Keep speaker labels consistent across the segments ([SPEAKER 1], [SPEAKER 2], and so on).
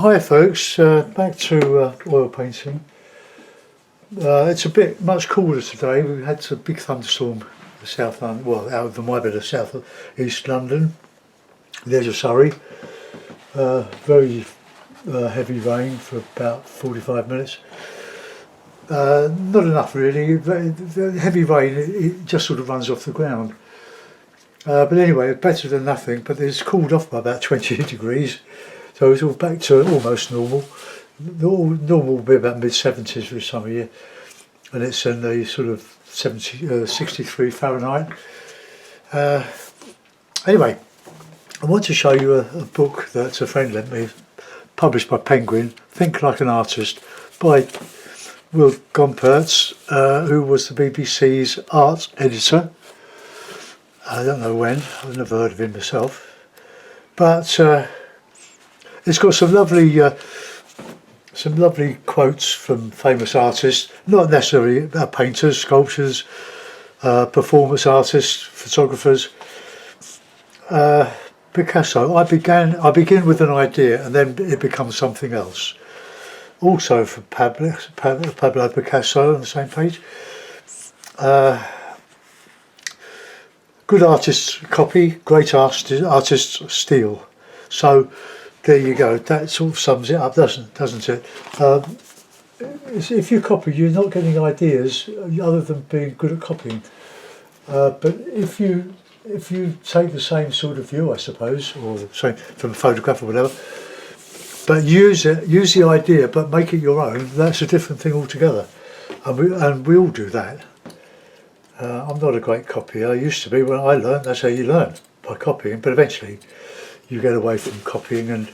[SPEAKER 1] Hi folks, back to oil painting. It's a bit much cooler today. We had a big thunderstorm in South London, well out of my bit of South East London. There's a Surrey. Very heavy rain for about 45 minutes. Not enough really. The heavy rain, it just sort of runs off the ground. But anyway, better than nothing, but it's cooled off by about 20 degrees. So it's all back to almost normal. Normal will be about mid-70s for this time of year, and it's in the sort of 63 Fahrenheit. Anyway, I want to show you a book that a friend lent me, published by Penguin, Think Like an Artist, by Will Gompertz, who was the BBC's art editor. I don't know when, I've never heard of him myself, but it's got some lovely quotes from famous artists, not necessarily painters, sculptors, performance artists, photographers. Picasso. I begin with an idea and then it becomes something else. Also from Pablo Picasso on the same page. Good artists copy, great artists steal. So there you go. That sort of sums it up, doesn't it? If you copy, you're not getting ideas other than being good at copying. But if you take the same sort of view, I suppose, or the same from a photograph or whatever, but use the idea, but make it your own. That's a different thing altogether, and we all do that. I'm not a great copier. I used to be when I learned. That's how you learn, by copying. But eventually, you get away from copying, and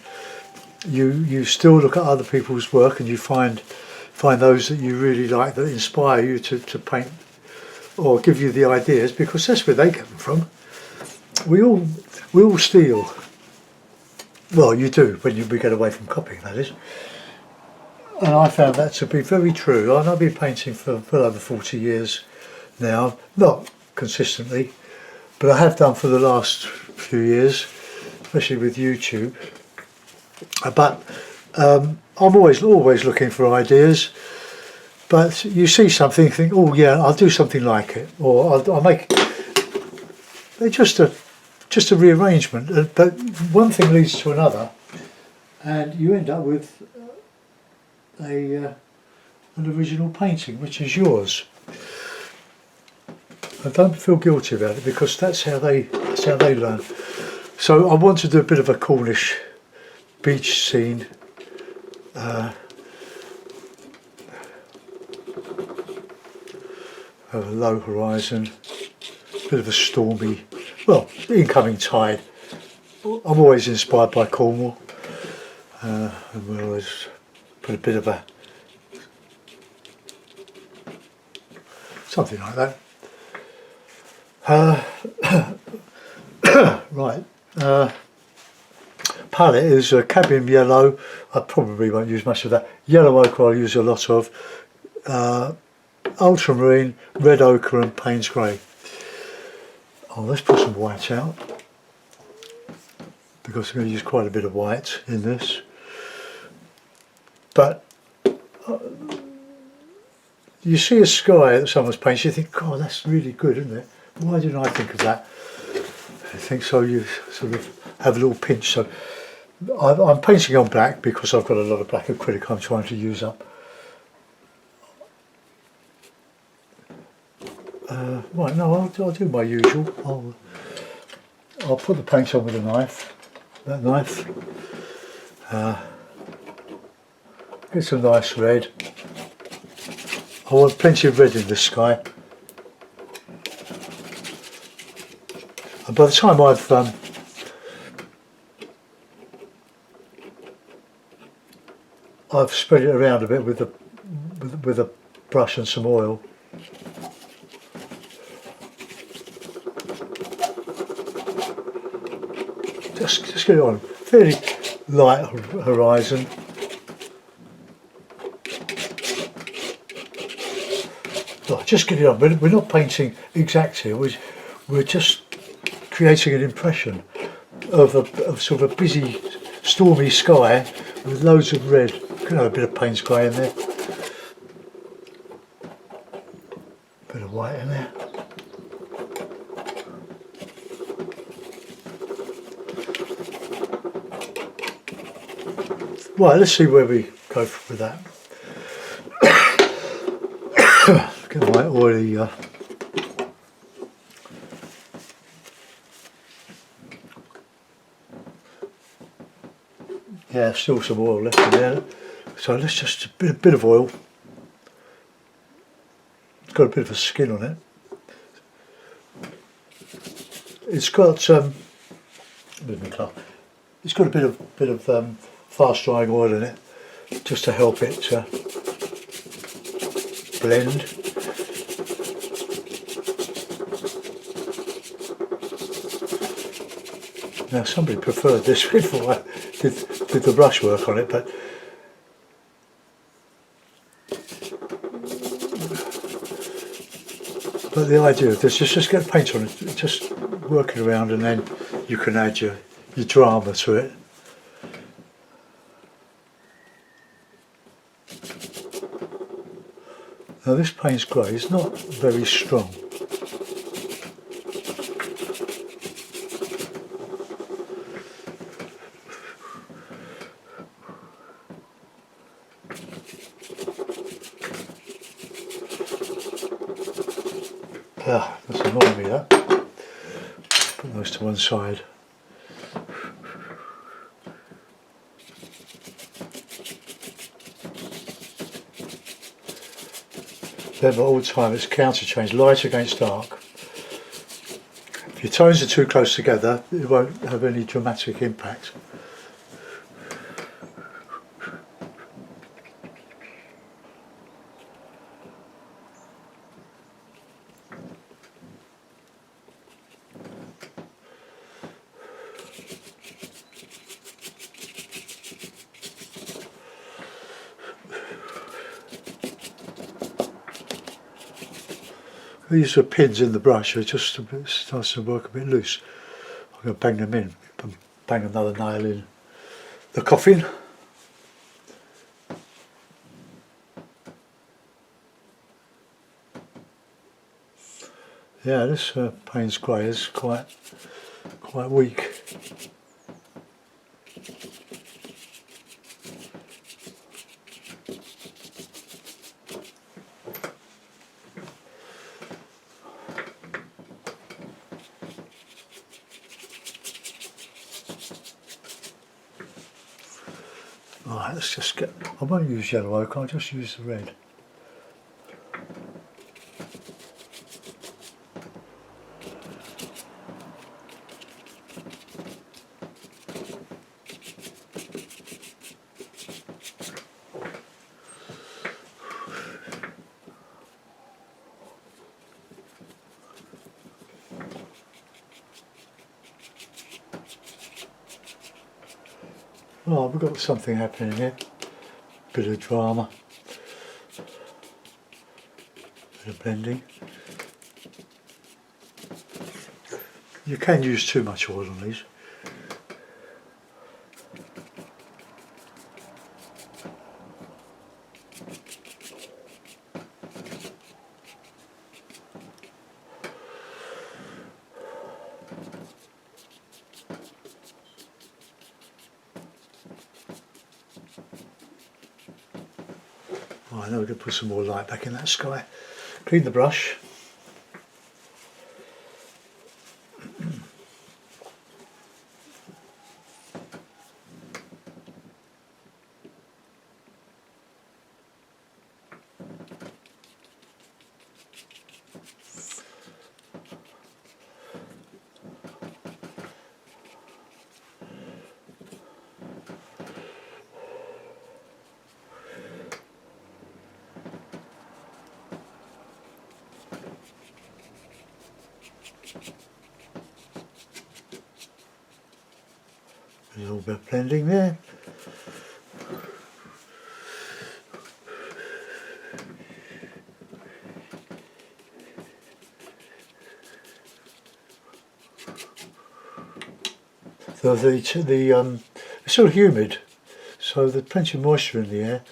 [SPEAKER 1] you still look at other people's work, and you find those that you really like, that inspire you to paint or give you the ideas, because that's where they come from. We all steal. Well, you do when we get away from copying, that is. And I found that to be very true. I've been painting for well over 40 years now, not consistently, but I have done for the last few years, especially with YouTube. But I'm always looking for ideas. But you see something, think, oh yeah, I'll do something like it, or I'll make. It's just a rearrangement. But one thing leads to another, and you end up with an original painting, which is yours. And don't feel guilty about it, because that's how they learn. So I want to do a bit of a Cornish beach scene. A low horizon, bit of a stormy, well, incoming tide. I'm always inspired by Cornwall, and we always put a bit of a something like that. Right. Palette is cadmium yellow. I probably won't use much of that. Yellow ochre I'll use a lot of. Ultramarine, red ochre and Payne's grey. Oh, let's put some white out, because I'm going to use quite a bit of white in this. But you see a sky that someone's painted, you think, God, that's really good, isn't it? Why didn't I think of that? I think so. You sort of have a little pinch. So I'm painting on black because I've got a lot of black acrylic I'm trying to use up. Right, no, I'll do my usual. I'll put the paint on with a knife. That knife. Get some nice red. I want plenty of red in the sky. And by the time I've spread it around a bit with a brush and some oil. Just get it on. Fairly light horizon. Oh, just get it on. We're not painting exact here. We're just creating an impression of sort of a busy, stormy sky with loads of red. Could have a bit of Payne's grey in there. Bit of white in there. Right, let's see where we go with that. Get my oily yeah, still some oil left in there. So let's just a bit of oil. It's got a bit of a skin on it. It's got it's got a bit of fast drying oil in it, just to help it blend. Now somebody preferred this before I did the brush work on it, but the idea of this is just get paint on it, just work it around, and then you can add your drama to it. Now this Payne's grey is not very strong. Ah, that's annoying me, that. Put those to one side. Remember, all the time it's counter change, light against dark. If your tones are too close together, it won't have any dramatic impact. These are pins in the brush, it just starts to work a bit loose. I'm going to bang them in, bang another nail in the coffin. Yeah, this Payne's grey is quite weak. Right, let's just get, I won't use yellow ochre, I'll just use the red. Oh, we've got something happening here. Bit of drama. Bit of blending. You can use too much oil on these. Right, now we're going to put some more light back in that sky. Clean the brush. A little bit of blending there. So it's still humid, so So there's plenty of moisture in the air.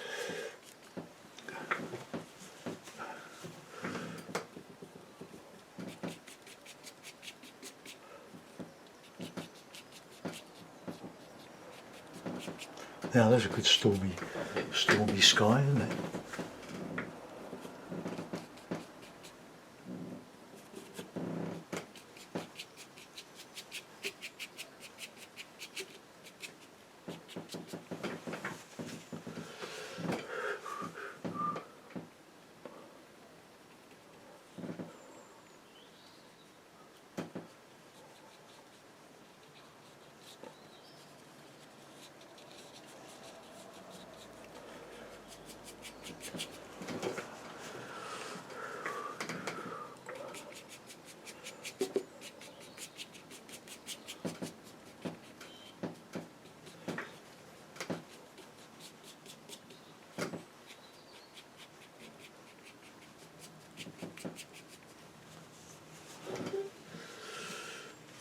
[SPEAKER 1] Now there's a good stormy sky, isn't it?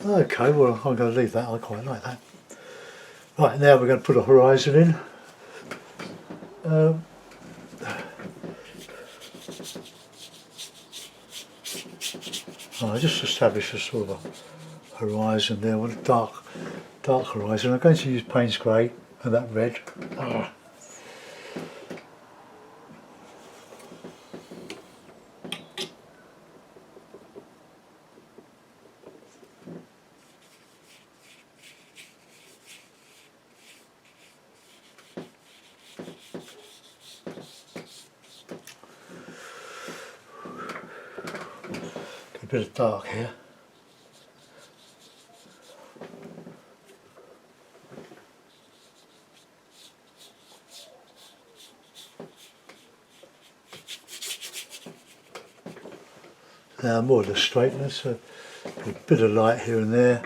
[SPEAKER 1] Okay, well I'm going to leave that, I quite like that. Right, now we're going to put a horizon in. I just established a sort of a horizon there with a dark horizon. I'm going to use Payne's Grey and that red. A bit of dark here. Now more or less straightness, a bit of light here and there.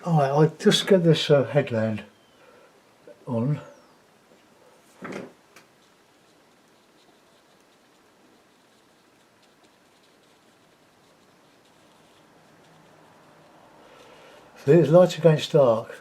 [SPEAKER 1] Alright, I'll just get this headland on. See, it's light against dark.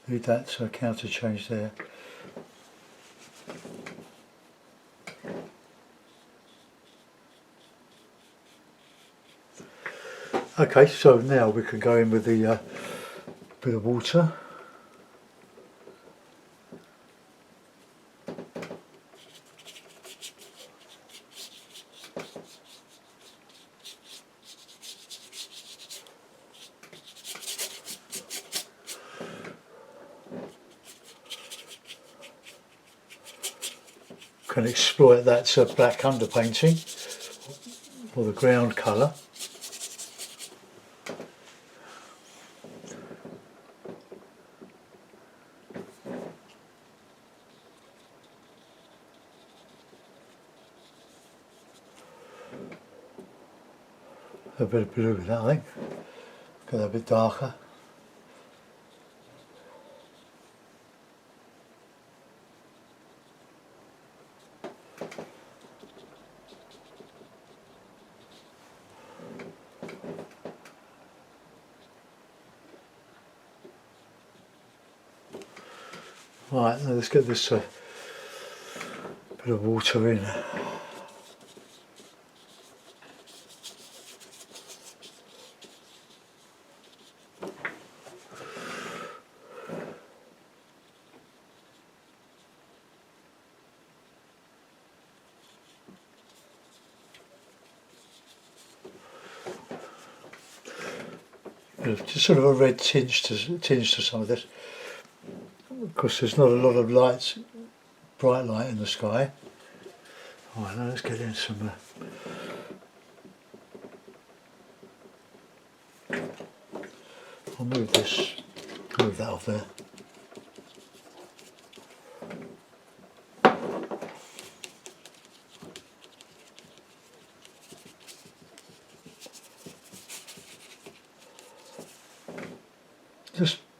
[SPEAKER 1] Need that counter change there. Okay, so now we can go in with the bit of water. Can exploit that black underpainting or the ground colour. A bit of blue in that, I think. Get that a bit darker. Right, now let's get this bit of water in. Just sort of a red tinge to some of this. Of course, there's not a lot of lights, bright light in the sky. Alright, now let's get in some. I'll move that off there.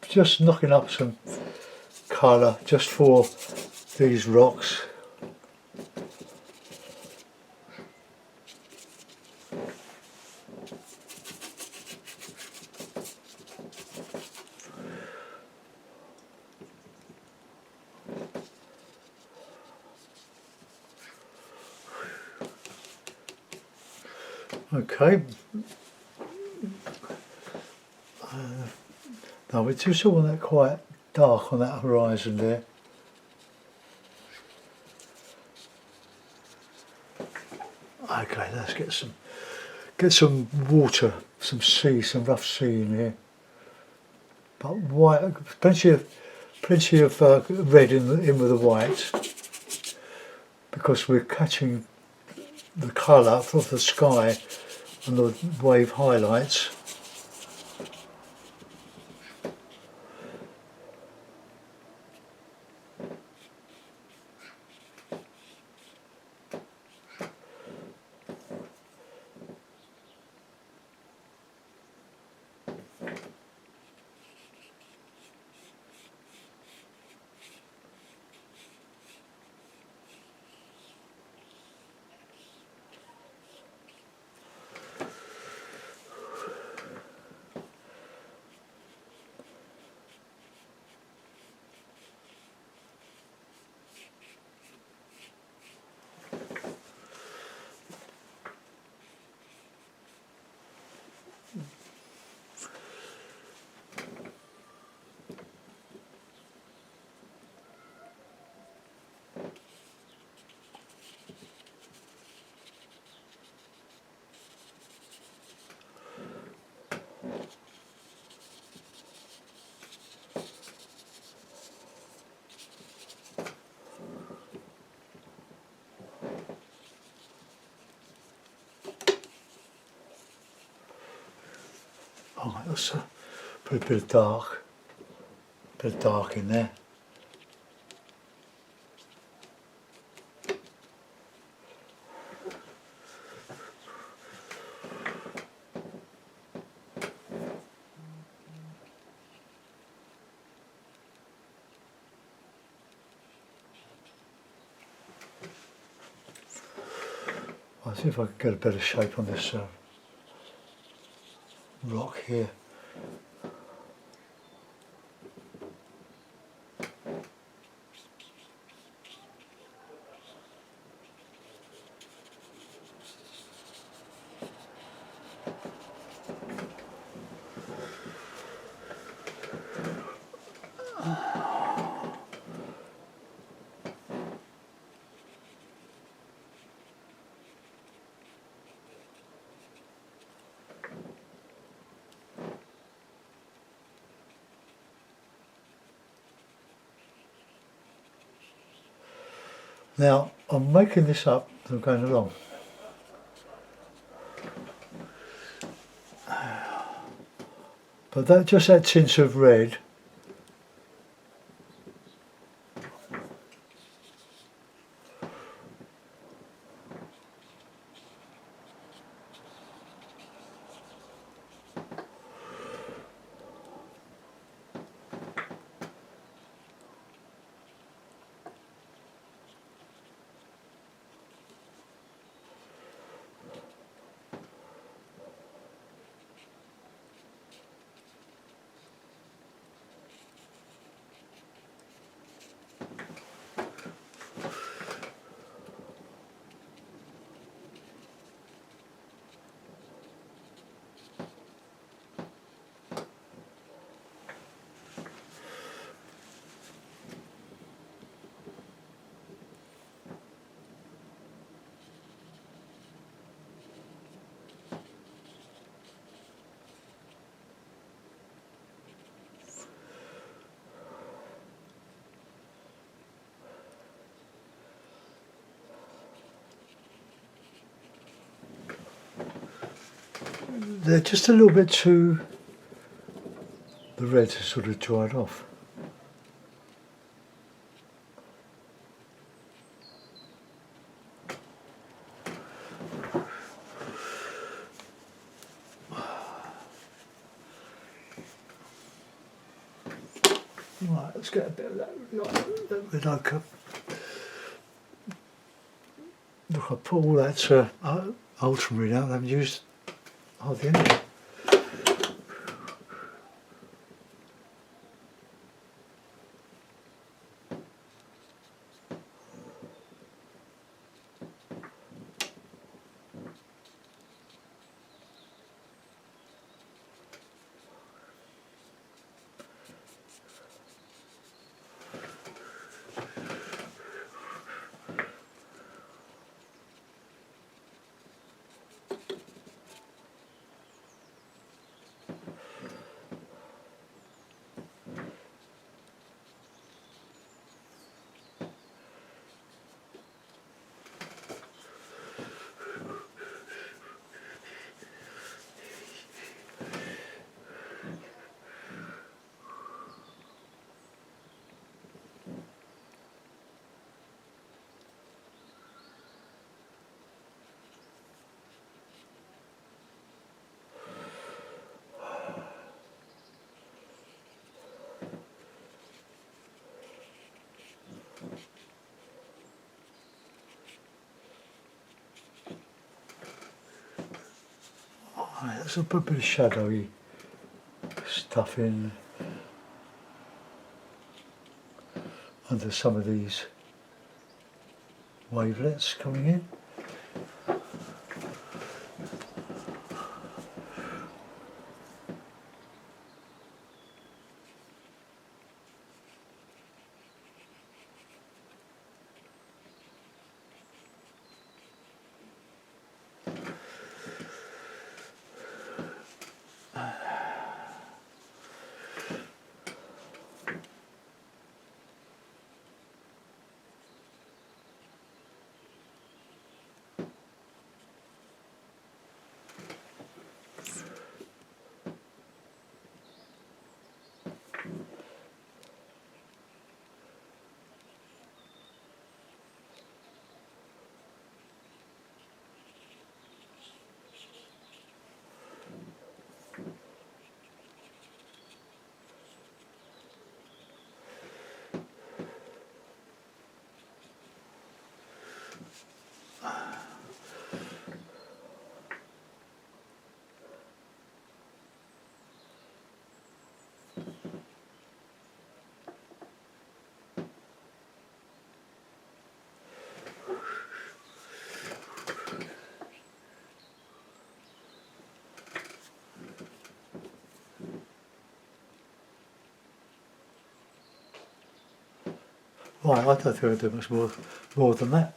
[SPEAKER 1] just knocking up some colour just for these rocks. Okay. No, we just want that quite dark on that horizon there. Okay, let's get some water, some sea, some rough sea in here. But white, plenty of red in with the white, because we're catching the colour of the sky and the wave highlights. Alright, let's put a bit of dark in there. I'll see if I can get a better shape on this rock here. Now, I'm making this up as I'm going along. But just that tint of red, they're just a little bit too, the reds are sort of dried off. Right, let's get a bit of that red ochre. Look, I put all that ultramarine out, I haven't used hardly any. Right, let's put a bit of shadowy stuff in under some of these wavelets coming in. Right, I don't think I'll do much more than that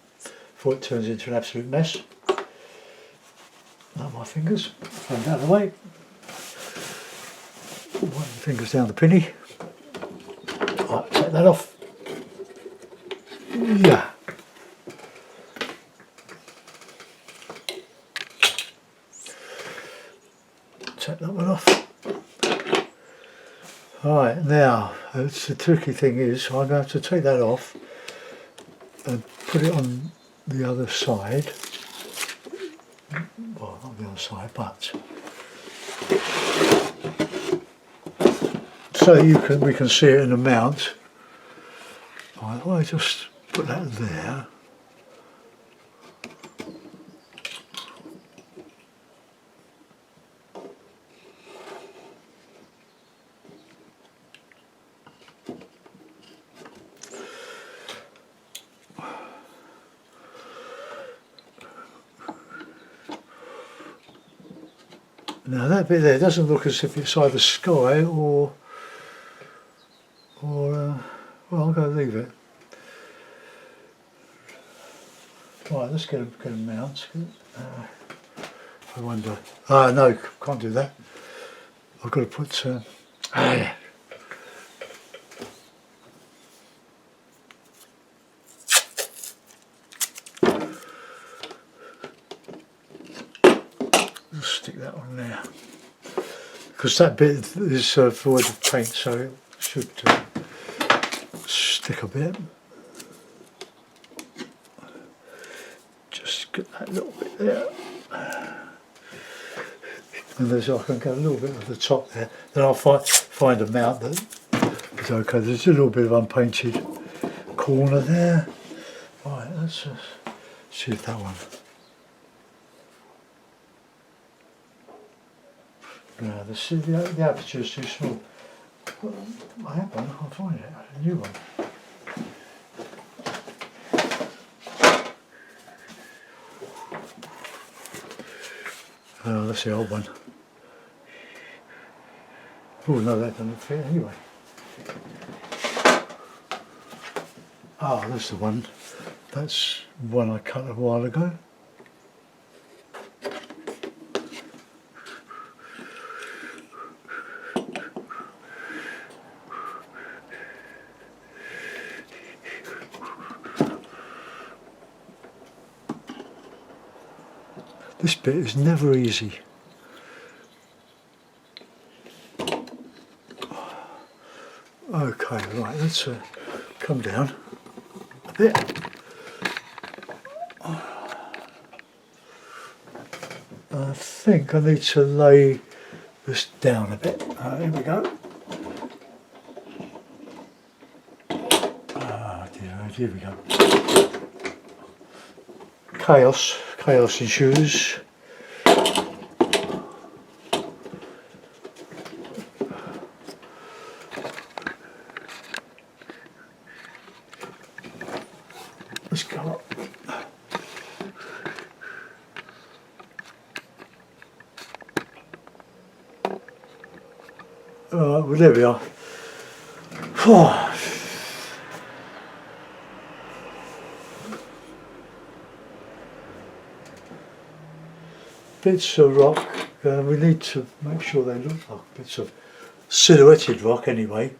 [SPEAKER 1] before it turns into an absolute mess. Now my fingers, throw them out of the way. Put my fingers down the pinny. Right, take that off. Yeah. Take that one off. Right, now, the tricky thing is I'm going to have to take that off and put it on the other side. Well, not the other side, but so we can see it in the mount. Right, well, I just put that there. Now that bit there doesn't look as if it's either sky or well, I'm going to leave it. Right, let's get a mount. I wonder. No, can't do that. I've got to put. Yeah. Stick that on there because that bit is void of paint, so it should stick a bit. Just get that little bit there, and I can get a little bit of the top there. Then I'll find a mount that is okay. There's a little bit of unpainted corner there. Right, let's see if that one. No, the aperture's too small. Well, I have one, I can't find it. A new one. Oh, that's the old one. Oh no, that doesn't fit anyway. Ah, that's the one. That's one I cut a while ago. This bit is never easy. Okay, right, let's come down a bit. I think I need to lay this down a bit. Here we go. Ah, dear, here we go. Chaos ensues. Let's go up. Alright, well there we are. Bits of rock, we need to make sure they look like bits of silhouetted rock anyway.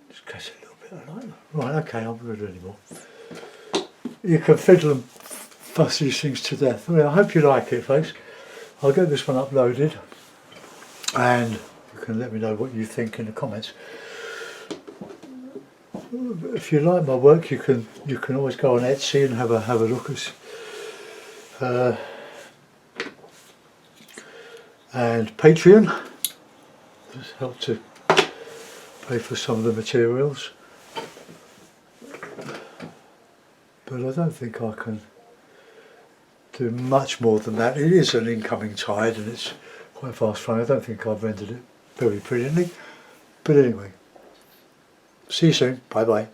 [SPEAKER 1] Just catch a little bit of light. Right, okay, I'm not going to do any more. You can fiddle and fuss these things to death. Well, I hope you like it, folks. I'll get this one uploaded and you can let me know what you think in the comments. If you like my work, you can always go on Etsy and have a look at and Patreon. Just help to pay for some of the materials, but I don't think I can do much more than that. It is an incoming tide and it's quite fast flowing. I don't think I've rendered it very brilliantly, but anyway, see you soon. Bye bye.